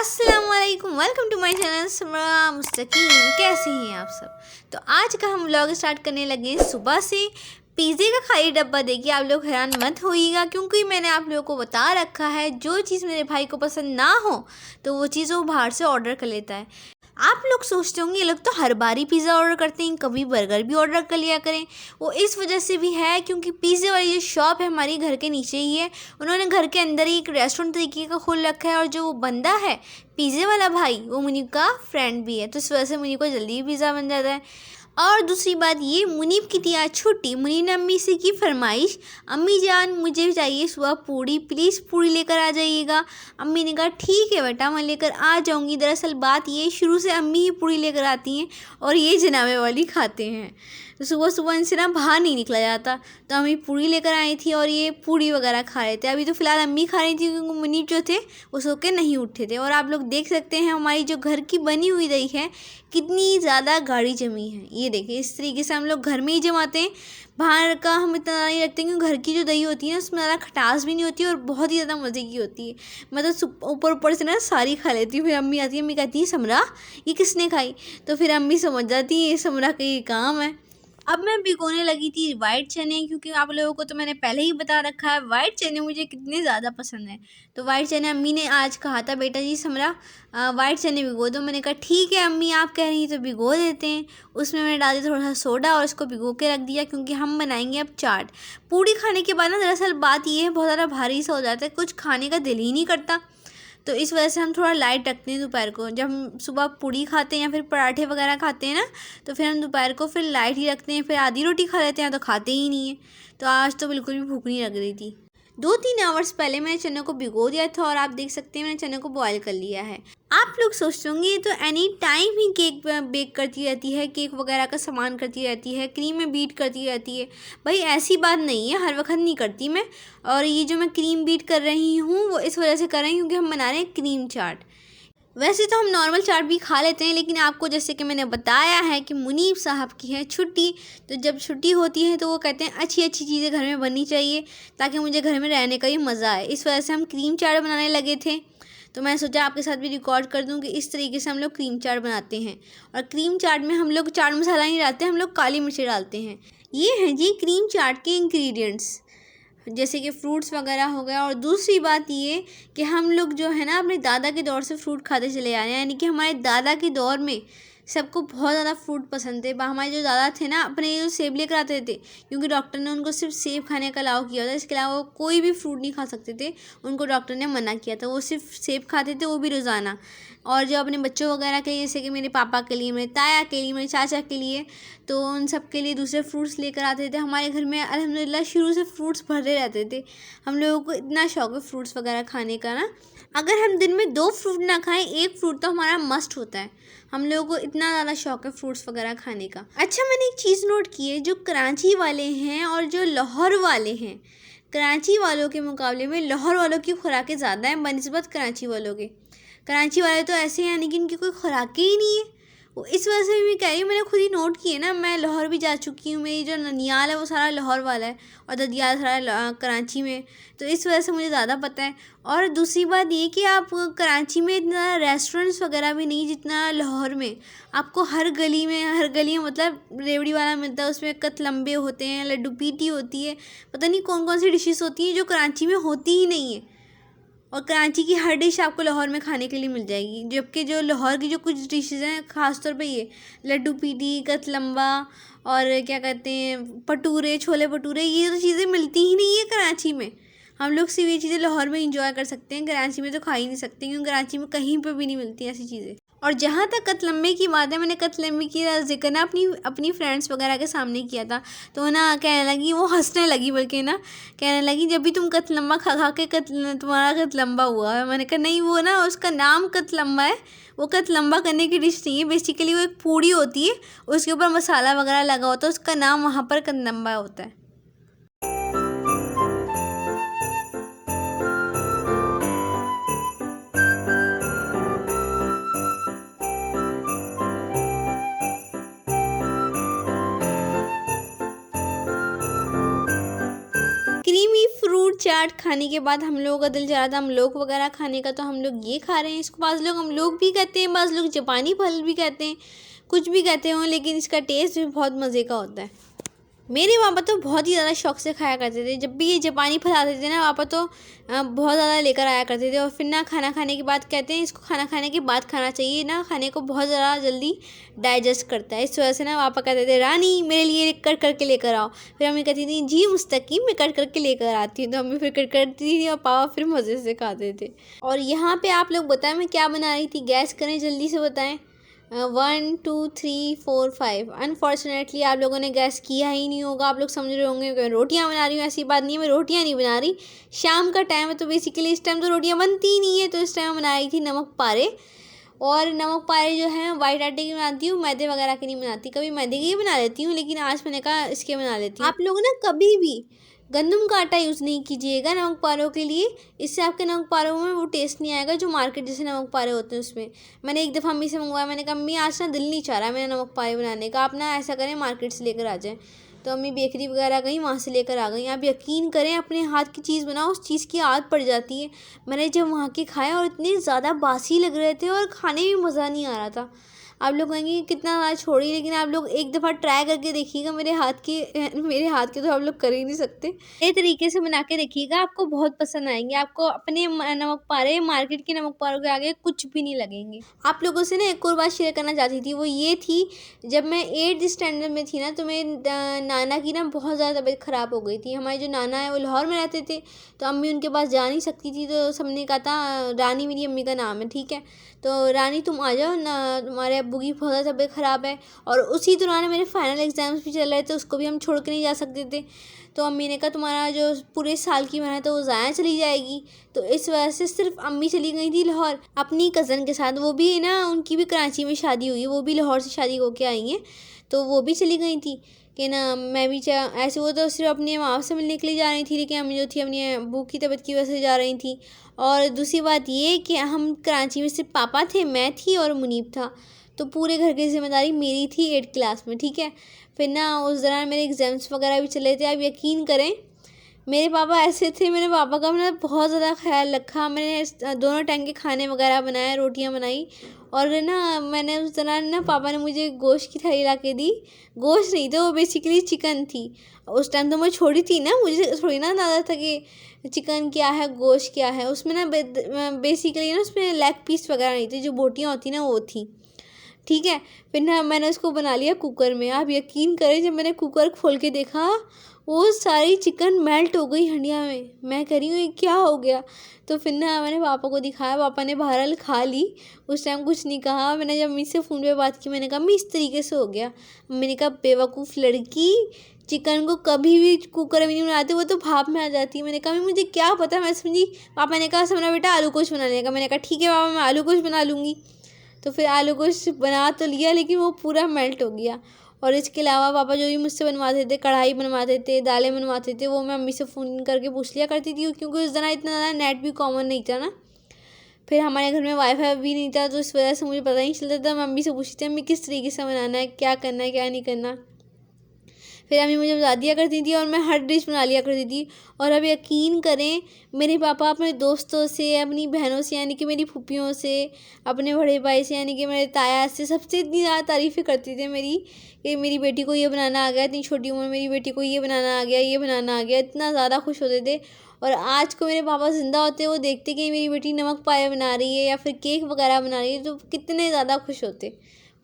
अस्सलामुअलैकुम, welcome to my channel समरा मुस्तकीम। कैसे हैं आप सब? तो आज का हम व्लॉग स्टार्ट करने लगे हैं सुबह से। पिज़्ज़े का खाली डब्बा देखिए, आप लोग हैरान मत होइएगा क्योंकि मैंने आप लोगों को बता रखा है जो चीज़ मेरे भाई को पसंद ना हो तो वो चीज़ वो बाहर से ऑर्डर कर लेता है। आप लोग सोचते होंगे ये लोग तो हर बार ही पिज़्ज़ा ऑर्डर करते हैं, कभी बर्गर भी ऑर्डर कर लिया करें। वो इस वजह से भी है क्योंकि पिज़्ज़े वाली जो शॉप है हमारी घर के नीचे ही है। उन्होंने घर के अंदर ही एक रेस्टोरेंट तरीके का खोल रखा है और जो वो बंदा है पिज़्ज़े वाला भाई वो मुनीब का फ्रेंड भी है, तो इस वजह से मुनीब को जल्दी पिज़्ज़ा बन जाता है। और दूसरी बात ये, मुनीब की थी आज छुट्टी। मुनीब ने अम्मी से की फरमाइश, अम्मी जान मुझे चाहिए सुबह पूड़ी, प्लीज़ पूड़ी लेकर आ जाइएगा। अम्मी ने कहा ठीक है बेटा मैं लेकर आ जाऊंगी। दरअसल बात ये, शुरू से अम्मी ही पूड़ी लेकर आती हैं और ये जनाबे वाली खाते हैं, तो सुबह सुबह इनसे ना बाहर नहीं निकला जाता। तो अम्मी पूड़ी लेकर आई थी और ये पूड़ी वगैरह खा रहे थे। अभी तो फ़िलहाल अम्मी खा रही थी क्योंकि मुनीब जो थे वो सो के नहीं उठे थे। और आप लोग देख सकते हैं हमारी जो घर की बनी हुई दही है कितनी ज़्यादा गाढ़ी जमी है। ये देखिए इस तरीके से हम लोग घर में ही जमाते हैं। बाहर का हम इतना नहीं रखते क्योंकि घर की जो दही होती है ना उसमें ज़्यादा खटास भी नहीं होती और बहुत ही ज़्यादा मज़े की होती है। मैं तो ऊपर ऊपर से ना सारी खा लेती हूँ। फिर अम्मी आती है, अम्मी कहती है समरा ये किसने खाई, तो फिर अम्मी समझ जाती है ये समरा का ये काम है। अब मैं भिगोने लगी थी वाइट चने, क्योंकि आप लोगों को तो मैंने पहले ही बता रखा है वाइट चने मुझे कितने ज़्यादा पसंद है। तो वाइट चने अम्मी ने आज कहा था बेटा जी समरा वाइट चने भिगो दो। मैंने कहा ठीक है अम्मी आप कह रही हैं तो भिगो देते हैं। उसमें मैंने डाल दिया थोड़ा सा सोडा और इसको भिगो के रख दिया क्योंकि हम बनाएंगे अब चाट। पूड़ी खाने के बाद ना दरअसल बात ये है बहुत ज़्यादा भारी सा हो जाता है, कुछ खाने का दिल ही नहीं करता। तो इस वजह से हम थोड़ा लाइट रखते हैं दोपहर को। जब हम सुबह पूड़ी खाते हैं या फिर पराठे वगैरह खाते हैं ना तो फिर हम दोपहर को फिर लाइट ही रखते हैं, फिर आधी रोटी खा लेते हैं तो खाते ही नहीं है। तो आज तो बिल्कुल भी भूख नहीं लग रही थी। 2-3 आवर्स पहले मैंने चने को भिगो दिया था और आप देख सकते हैं मैंने चने को बॉयल कर लिया है। आप लोग सोचते होंगे ये तो एनी टाइम ही केक बेक करती रहती है, केक वगैरह का सामान करती रहती है, क्रीम में बीट करती रहती है। भाई ऐसी बात नहीं है, हर वक्त नहीं करती मैं। और ये जो मैं क्रीम बीट कर रही हूँ वो इस वजह से कर रही हूँ क्योंकि हम बना रहे हैं क्रीम चाट। वैसे तो हम नॉर्मल चाट भी खा लेते हैं, लेकिन आपको जैसे कि मैंने बताया है कि मुनीब साहब की है छुट्टी, तो जब छुट्टी होती है तो वो कहते हैं अच्छी अच्छी चीज़ें घर में बननी चाहिए ताकि मुझे घर में रहने का ही मज़ा आए। इस वजह से हम क्रीम चाट बनाने लगे थे। तो मैं सोचा आपके साथ भी रिकॉर्ड कर दूं कि इस तरीके से हम लोग क्रीम चाट बनाते हैं। और क्रीम चाट में हम लोग चाट मसाला नहीं डालते, हम लोग काली मिर्ची डालते हैं। ये हैं जी क्रीम चाट के इंग्रेडिएंट्स, जैसे कि फ्रूट्स वगैरह हो गया। और दूसरी बात ये कि हम लोग जो है ना अपने दादा के दौर से फ्रूट खाते चले आ रहे हैं, यानी कि हमारे दादा के दौर में सबको बहुत ज़्यादा फ्रूट पसंद थे। हमारे जो दादा थे ना अपने जो सेब लेकर आते थे क्योंकि डॉक्टर ने उनको सिर्फ सेब खाने का अलाउ किया था, इसके अलावा वो कोई भी फ्रूट नहीं खा सकते थे, उनको डॉक्टर ने मना किया था। वो सिर्फ सेब खाते थे, वो भी रोज़ाना। और जो अपने बच्चों वगैरह के लिए, जैसे कि मेरे पापा के लिए, मेरे ताया के लिए, मेरे चाचा के लिए, तो उन सब के लिए दूसरे फ्रूट्स लेकर आते थे। हमारे घर में अल्हम्दुलिल्लाह शुरू से फ्रूट्स भरे रहते थे। हम लोगों को इतना शौक है फ्रूट्स वगैरह खाने का ना, अगर हम दिन में 2 फ्रूट ना खाएं, 1 फ्रूट तो हमारा मस्ट होता है। हम लोगों को इतना ज़्यादा शौक है फ्रूट्स वगैरह खाने का। अच्छा मैंने एक चीज़ नोट की है, जो कराची वाले हैं और जो लाहौर वाले हैं, कराची वालों के मुकाबले में लाहौर वालों की खुराकें ज़्यादा हैं बनिस्बत कराची वालों के। कराची वाले तो ऐसे हैं यानी कि इनकी कोई खुराकें ही नहीं है। वो इस वजह से भी कह रही हूँ, मैंने खुद ही नोट किए ना, मैं लाहौर भी जा चुकी हूँ। मेरी जो ननियाल है वो सारा लाहौर वाला है और ददियाल सारा कराची में, तो इस वजह से मुझे ज़्यादा पता है। और दूसरी बात ये कि आप कराची में इतना रेस्टोरेंट्स वगैरह भी नहीं जितना लाहौर में। आपको हर गली में मतलब रेवड़ी वाला मिलता है, उसमें कतलम्बे होते हैं, लड्डू पीटी होती है, पता नहीं कौन कौन सी डिशेस होती हैं जो कराची में होती ही नहीं है। और कराची की हर डिश आपको लाहौर में खाने के लिए मिल जाएगी, जबकि जो लाहौर की जो कुछ डिशेज़ हैं ख़ासतौर पे ये लड्डू पीटी, कतलम्बा और क्या कहते हैं भटूरे, छोले भटूरे, ये तो चीज़ें मिलती ही नहीं है कराची में। हम लोग सिर्फ ये चीज़ें लाहौर में इंजॉय कर सकते हैं, कराची में तो खा ही नहीं सकते क्योंकि कराची में कहीं पर भी नहीं मिलती ऐसी चीज़ें। और जहाँ तक कतलम्बे की बात है, मैंने कतलम्बे की ज़िक्र ना अपनी फ्रेंड्स वगैरह के सामने किया था, तो ना कहने लगी, वो हंसने लगी, बल्कि ना कहने लगी जब भी तुम कतलम्बा खा खा के तुम्हारा कतलम्बा हुआ है। मैंने कहा नहीं, वो ना उसका नाम कतलम्बा है, वो कतलम्बा करने की डिश नहीं है। बेसिकली वो एक पूड़ी होती है, उसके ऊपर मसाला वगैरह लगा होता है, उसका नाम वहाँ पर कतलम्बा होता है। क्रीमी फ्रूट चाट खाने के बाद हम लोगों का दिल चाह रहा था अमलोक वगैरह खाने का, तो हम लोग ये खा रहे हैं। इसको बाज़ लोग अमलोक भी कहते हैं, बाज़ लोग जापानी फल भी कहते हैं, कुछ भी कहते हों, लेकिन इसका टेस्ट भी बहुत मज़े का होता है। मेरे पापा तो बहुत ही ज़्यादा शौक से खाया करते थे। जब भी ये जापानी फल आते थे ना, पापा तो बहुत ज़्यादा लेकर आया करते थे। और फिर ना खाना खाने के बाद कहते हैं इसको खाना खाने के बाद खाना चाहिए ना, खाने को बहुत ज़्यादा जल्दी डाइजेस्ट करता है। इस वजह से ना पापा कहते थे रानी मेरे लिए कट करके लेकर आओ। फिर मम्मी कहती थी जी मुस्तकीम मैं कट करके लेकर आती हूँ, तो मम्मी फिर कट करती थी और पापा फिर मज़े से खाते थे। और यहाँ पर आप लोग बताएं मैं क्या बना रही थी, गैस करें जल्दी से बताएँ। 1 2 3 4 5 अनफॉर्चुनेटली आप लोगों ने गैस किया ही नहीं होगा। आप लोग समझ रहे होंगे कि रोटियां बना रही हूँ, ऐसी बात नहीं है, मैं रोटियां नहीं बना रही। शाम का टाइम है तो बेसिकली इस टाइम तो रोटियां बनती ही नहीं है, तो इस टाइम बना रही थी नमक पारे। और नमक पारे जो है वाइट आटे की बनाती हूँ, मैदे वगैरह की नहीं बनाती। कभी मैदे की बना लेती हूँ, लेकिन आज मैंने कहा इसके बना लेती हूँ। आप लोग ना कभी भी गंदम का आटा यूज़ नहीं कीजिएगा नमक पारों के लिए, इससे आपके नमक पारों में वो टेस्ट नहीं आएगा जो मार्केट जैसे नमक पारे होते हैं उसमें। मैंने एक दफ़ा अम्मी से मंगवाया, मैंने कहा अम्मी आज ना दिल नहीं चाह रहा मेरा नमक पारे बनाने का, आप ना ऐसा करें मार्केट से लेकर आ जाएँ। तो अम्मी बेकरी वगैरह गई, वहाँ से लेकर आ गई। आप यकीन करें अपने हाथ की चीज़ बनाओ, उस चीज़ की आदत पड़ जाती है। मैंने जब वहाँ के खाया और इतने ज़्यादा बासी लग रहे थे और खाने में मज़ा नहीं आ रहा था। आप लोग कहेंगे कितना ज़्यादा छोड़ी, लेकिन आप लोग एक दफ़ा ट्राई करके देखिएगा। मेरे हाथ के तो आप लोग कर ही नहीं सकते। ये तरीके से बना के देखिएगा, आपको बहुत पसंद आएंगे। आपको अपने नमक पारे मार्केट के नमक पारों के आगे कुछ भी नहीं लगेंगे। आप लोगों से ना एक और बात शेयर करना चाहती थी, वो ये थी जब मैं 8th स्टैंडर्ड में थी ना, तो मेरे नाना की ना बहुत ज़्यादा तबीयत ख़राब हो गई थी। हमारे जो नाना है वो लाहौर में रहते थे, तो अम्मी उनके पास जा नहीं सकती थी, तो सबने कहा था रानी मेरी अम्मी का नाम है, ठीक है, तो रानी तुम आ जाओ ना, तुम्हारे अब्बू की बहुत ज़्यादा तबीयत ख़राब है। और उसी दौरान मेरे फाइनल एग्ज़ाम्स भी चल रहे थे, उसको भी हम छोड़ के नहीं जा सकते थे। तो अम्मी ने कहा तुम्हारा जो पूरे साल की मेहनत है वो ज़ाया चली जाएगी। तो इस वजह से सिर्फ अम्मी चली गई थी लाहौर अपनी कज़न के साथ। वो भी ना उनकी भी कराची में शादी हुई है, वो भी लाहौर से शादी होके आई हैं, तो वो भी चली गई थी कि ना मैं भी ऐसे। वो तो सिर्फ अपनी माँ से मिलने के लिए जा रही थी, लेकिन अम्मी जो थी अपनी अब्बू की तबीयत की वजह से जा रही थी। और दूसरी बात ये कि हम कराची में सिर्फ पापा थे, मैं थी और मुनीब था, तो पूरे घर की जिम्मेदारी मेरी थी 8th क्लास में, ठीक है। फिर ना उस दौरान मेरे एग्ज़ाम्स वगैरह भी चले थे। आप यकीन करें मेरे पापा ऐसे थे, मेरे पापा का मैंने बहुत ज़्यादा ख्याल रखा। मैंने दोनों टाइम के खाने वगैरह बनाए, रोटियां बनाई। और ना मैंने उस दौरान ना पापा ने मुझे गोश्त की थाली ला के दी। गोश्त नहीं था वो, बेसिकली चिकन थी। उस टाइम तो मैं छोटी थी ना, मुझे थोड़ी ना अंदाज़ा था कि चिकन क्या है गोश्त क्या है। उसमें ना बेसिकली ना उसमें लेग पीस वगैरह नहीं थे, जो बोटियाँ होती ना वो थी, ठीक है। फिर ना मैंने उसको बना लिया कुकर में। आप यकीन करें जब मैंने कुकर खोल के देखा वो सारी चिकन मेल्ट हो गई हंडिया में। मैं कह रही हूँ ये क्या हो गया। तो फिर ना मैंने पापा को दिखाया, पापा ने बहरहाल खा ली, उस टाइम कुछ नहीं कहा। मैंने जब अम्मी से फ़ोन पे बात की, मैंने कहा अम्मी इस तरीके से हो गया। मैंने कहा बेवकूफ़ लड़की, चिकन को कभी भी कुकर में नहीं बनाते, वो तो भाप में आ जाती है। मैंने कहा मुझे क्या पता, मैं समझी। पापा ने कहा समझा बेटा आलू गोश्त बनाने का। मैंने कहा ठीक है पापा मैं आलू गोश्त बना लूँगी। तो फिर आलू गोश्त बना तो लिया, लेकिन वो पूरा मेल्ट हो गया। और इसके अलावा पापा जो भी मुझसे बनवाते थे, कढ़ाई बनवाते थे, दालें बनवाते थे, वो मैं अम्मी से फ़ोन करके पूछ लिया करती थी, क्योंकि उस दिन इतना ज़्यादा नेट भी कॉमन नहीं था ना। फिर हमारे घर में वाईफाई भी नहीं था, तो इस वजह से मुझे पता नहीं चलता था। मैं अम्मी से पूछती थी अम्मी किस तरीके से बनाना है, क्या करना है क्या नहीं करना। फिर अम्मी मुझे बता दिया करती थी और मैं हर डिश बना लिया करती थी। और अब यकीन करें मेरे पापा अपने दोस्तों से, अपनी बहनों से यानी कि मेरी फूफियों से, अपने बड़े भाई से यानी कि मेरे ताया से, सबसे इतनी ज़्यादा तारीफ़ें करते थे मेरी कि मेरी बेटी को ये बनाना आ गया, इतनी छोटी उम्र में मेरी बेटी को ये बनाना आ गया, ये बनाना आ गया। इतना ज़्यादा खुश होते थे। और आज को मेरे पापा ज़िंदा होते, वो देखते कि मेरी बेटी नमक पाया बना रही है या फिर केक वगैरह बना रही है, तो कितने ज़्यादा खुश होते,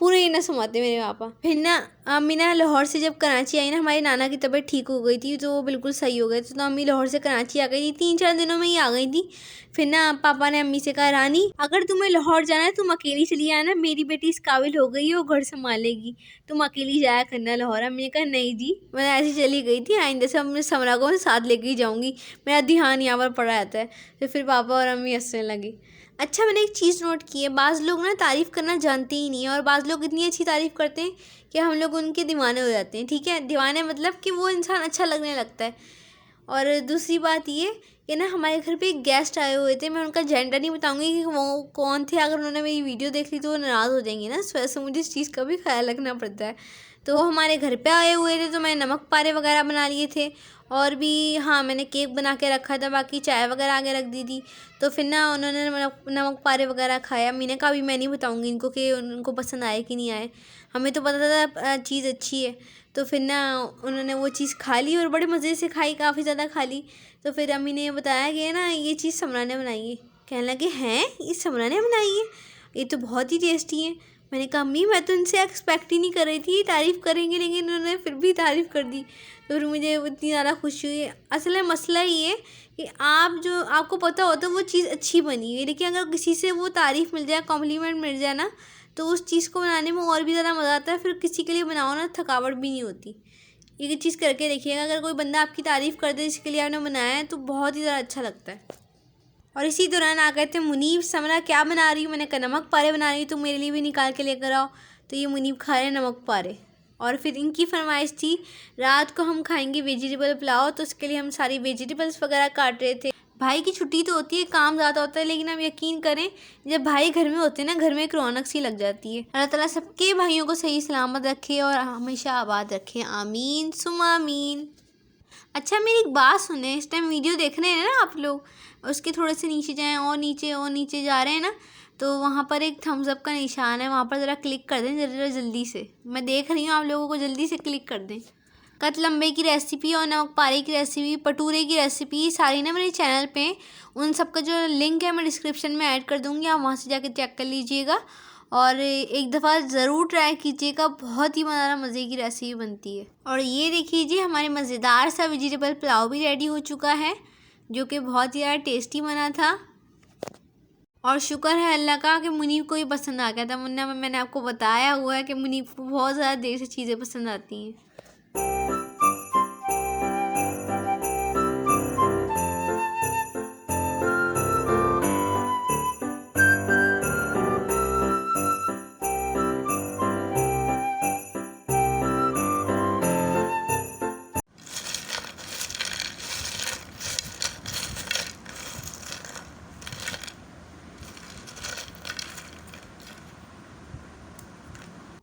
पूरे ही ना समाते मेरे पापा। फिर ना अम्मी ना लाहौर से जब कराची आई ना, हमारे नाना की तबीयत ठीक हो गई थी, तो वो बिल्कुल सही हो गए थे। तो अम्मी लाहौर से कराची आ गई थी, 3-4 दिनों में ही आ गई थी। फिर ना पापा ने अम्मी से कहा रानी अगर तुम्हें लाहौर जाना है तुम अकेली चली आना, मेरी बेटी इस काबिल हो गई है वो घर संभालेगी, तुम अकेली जाया करना लाहौर। अम्मी ने कहा नहीं जी मैं ऐसी चली गई थी, आइंदा से अपने समरा को साथ लेके ही जाऊँगी, मेरा ध्यान यहाँ पर पड़ा रहता है। तो फिर पापा और अम्मी हंसने लगी। अच्छा मैंने एक चीज़ नोट की है, बाज़ लोग ना तारीफ़ करना जानते ही नहीं है, और बाज़ लोग इतनी अच्छी तारीफ़ करते हैं कि हम लोग उनके दीवाने हो जाते हैं, ठीक है। दीवाने मतलब कि वो इंसान अच्छा लगने लगता है। और दूसरी बात ये कि ना हमारे घर पे एक गेस्ट आए हुए थे, मैं उनका जेंडर नहीं बताऊंगी कि वो कौन थे, अगर उन्होंने मेरी वीडियो देख ली तो वो नाराज़ हो जाएंगी ना, इस वजह से मुझे इस चीज़ का भी ख्याल रखना पड़ता है। तो वो हमारे घर पे आए हुए थे, तो मैंने नमक पारे वगैरह बना लिए थे। और भी हाँ, मैंने केक बना के रखा था, बाकी चाय वगैरह आगे रख दी थी। तो फिर ना उन्होंने नमक पारे वगैरह खाया। मैंने कहा अभी मैं नहीं बताऊँगी इनको कि उनको पसंद आए कि नहीं आए, हमें तो पता था चीज़ अच्छी है। तो फिर ना उन्होंने वो चीज़ खा ली और बड़े मज़े से खाई, काफ़ी ज़्यादा खा ली। तो फिर अम्मी ने बताया कि ना ये चीज़ समरा ने बनाई है। कहने लगे हैं ये समरा ने बनाई है, ये तो बहुत ही टेस्टी है। मैंने कहा अम्मी मैं तो इनसे एक्सपेक्ट ही नहीं कर रही थी तारीफ़ करेंगे, लेकिन उन्होंने फिर भी तारीफ़ कर दी। तो फिर मुझे इतनी ज़्यादा खुशी हुई। असल में मसला ये है कि आपको पता होता है वो चीज़ अच्छी बनी है, लेकिन अगर किसी से वो तारीफ़ मिल जाए, कॉम्प्लीमेंट मिल जाए ना, तो उस चीज़ को बनाने में और भी ज़्यादा मज़ा आता है। फिर किसी के लिए बनाओ ना, थकावट भी नहीं होती। ये चीज़ करके देखिएगा, अगर कोई बंदा आपकी तारीफ़ कर दे जिसके लिए आपने बनाया है, तो बहुत ही ज़्यादा अच्छा लगता है। और इसी दौरान आ गए थे मुनीब। समरा क्या बना रही हूँ? मैंने कहा नमक पारे बना रही हूँ, तो मेरे लिए भी निकाल के लेकर आओ। तो ये मुनीब खा रहे हैं नमक पारे। और फिर इनकी फरमाइश थी रात को हम खाएंगे वेजिटेबल पुलाव, तो उसके लिए हम सारी वेजिटेबल्स वगैरह काट रहे थे। भाई की छुट्टी तो होती है, काम ज़्यादा होता है, लेकिन आप यकीन करें जब भाई घर में होते हैं ना, घर में एक रौनक सी लग जाती है। अल्लाह ताला सबके भाइयों को सही सलामत रखे और हमेशा आबाद रखे, आमीन सुमा आमीन। अच्छा मेरी एक बात सुने, इस टाइम वीडियो देख रहे हैं ना आप लोग, उसके थोड़े से नीचे जाएं और नीचे जा रहे हैं ना, तो वहाँ पर एक थम्स अप का निशान है, वहाँ पर ज़रा क्लिक कर दें ज़रा जल्दी से। मैं देख रही हूँ, आप लोगों को जल्दी से क्लिक कर दें। कतलम्बे की रेसिपी और नमक पारे की रेसिपी, पटूरे की रेसिपी सारी ना मेरे चैनल पे, उन सब का जो लिंक है मैं डिस्क्रिप्शन में ऐड कर दूँगी, आप वहाँ से जाकर चेक कर लीजिएगा। और एक दफ़ा ज़रूर ट्राई कीजिएगा, बहुत ही मज़े की रेसिपी बनती है। और ये देखिए जी हमारे मज़ेदार सा वेजिटेबल पुलाव भी रेडी हो चुका है, जो कि बहुत ही ज़्यादा टेस्टी बना था। और शुक्र है अल्लाह का कि मुनीब को ही पसंद आ गया था, वरना मैंने आपको बताया हुआ है कि मुनीब को बहुत ज़्यादा देर से चीज़ें पसंद आती हैं।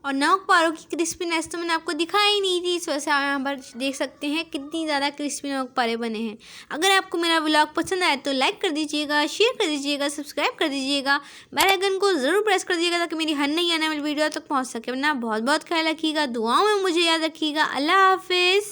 और नमक पारों की क्रिस्पीनेस तो मैंने आपको दिखाई नहीं थी, इस वजह से आप यहाँ पर देख सकते हैं कितनी ज़्यादा क्रिस्पी नमक पारे बने हैं। अगर आपको मेरा व्लॉग पसंद आए तो लाइक कर दीजिएगा, शेयर कर दीजिएगा, सब्सक्राइब कर दीजिएगा, बेल आइकन को ज़रूर प्रेस कर दीजिएगा ताकि मेरी हर नई आने वाली वीडियो तक पहुँच सके। वरना बहुत बहुत ख्याल रखिएगा, दुआओं में मुझे याद रखिएगा। अल्लाह हाफिज़।